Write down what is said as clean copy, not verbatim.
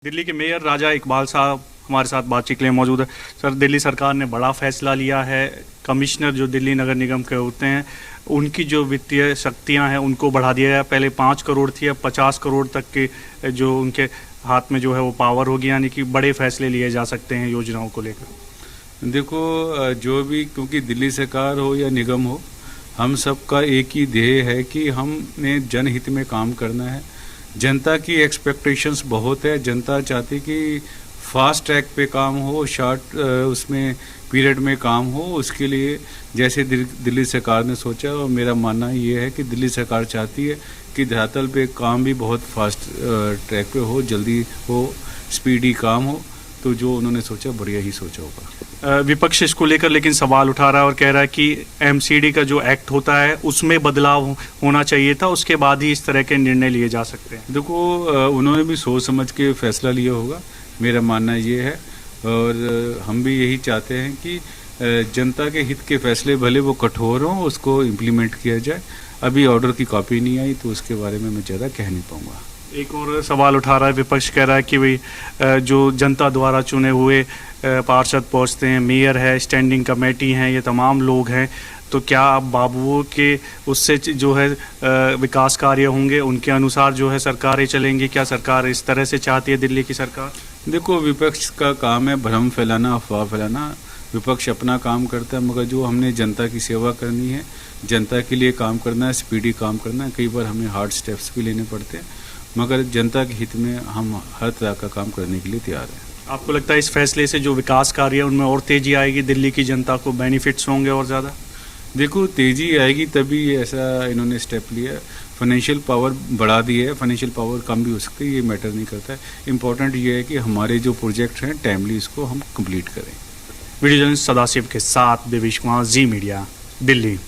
दिल्ली के मेयर राजा इकबाल साहब हमारे साथ बातचीत के लिए मौजूद है। सर, दिल्ली सरकार ने बड़ा फैसला लिया है। कमिश्नर जो दिल्ली नगर निगम के होते हैं उनकी जो वित्तीय शक्तियां हैं उनको बढ़ा दिया गया। पहले 5 करोड़ थी, अब 50 करोड़ तक के जो उनके हाथ में जो है वो पावर होगी, यानी कि बड़े फैसले लिए जा सकते हैं योजनाओं को लेकर। देखो, जो भी, क्योंकि दिल्ली सरकार हो या निगम हो, हम सबका एक ही ध्येय है कि हमने जनहित में काम करना है। जनता की एक्सपेक्टेशंस बहुत है। जनता चाहती कि फास्ट ट्रैक पे काम हो, शॉर्ट उसमें पीरियड में काम हो। उसके लिए जैसे दिल्ली सरकार ने सोचा, और मेरा मानना ये है कि दिल्ली सरकार चाहती है कि धरातल पे काम भी बहुत फास्ट ट्रैक पे हो, जल्दी हो, स्पीडी काम हो। तो जो उन्होंने सोचा, बढ़िया ही सोचा होगा। विपक्ष इसको लेकर लेकिन सवाल उठा रहा है और कह रहा है कि एमसीडी का जो एक्ट होता है उसमें बदलाव होना चाहिए था, उसके बाद ही इस तरह के निर्णय लिए जा सकते हैं। देखो, उन्होंने भी सोच समझ के फैसला लिया होगा, मेरा मानना ये है। और हम भी यही चाहते हैं कि जनता के हित के फैसले भले वो कठोर हों, उसको इम्प्लीमेंट किया जाए। अभी ऑर्डर की कॉपी नहीं आई, तो उसके बारे में मैं ज़्यादा कह नहीं पाऊँगा। एक और सवाल उठा रहा है विपक्ष, कह रहा है कि भाई जो जनता द्वारा चुने हुए पार्षद पहुंचते हैं, मेयर है, स्टैंडिंग कमेटी हैं, ये तमाम लोग हैं, तो क्या अब बाबुओं के उससे जो है विकास कार्य होंगे, उनके अनुसार जो है सरकारें चलेंगी? क्या सरकार इस तरह से चाहती है दिल्ली की सरकार? देखो, विपक्ष का काम है भ्रम फैलाना, अफवाह फैलाना। विपक्ष अपना काम करता है, मगर जो हमने जनता की सेवा करनी है, जनता के लिए काम करना है, स्पीडी काम करना है। कई बार हमें हार्ड स्टेप्स भी लेने पड़ते हैं, मगर जनता के हित में हम हर तरह का काम करने के लिए तैयार हैं। आपको लगता है इस फैसले से जो विकास कार्य है उनमें और तेजी आएगी, दिल्ली की जनता को बेनिफिट्स होंगे और ज़्यादा? देखो, तेजी आएगी तभी ऐसा इन्होंने स्टेप लिया। फाइनेंशियल पावर बढ़ा दी है, फाइनेंशियल पावर कम भी हो सकती है, ये मैटर नहीं करता है। इम्पोर्टेंट ये है कि हमारे जो प्रोजेक्ट हैं टाइमली इसको हम कंप्लीट करें। वीडियो जर्नलिस्ट सदाशिव के साथ देवेश कुमार, जी मीडिया, दिल्ली।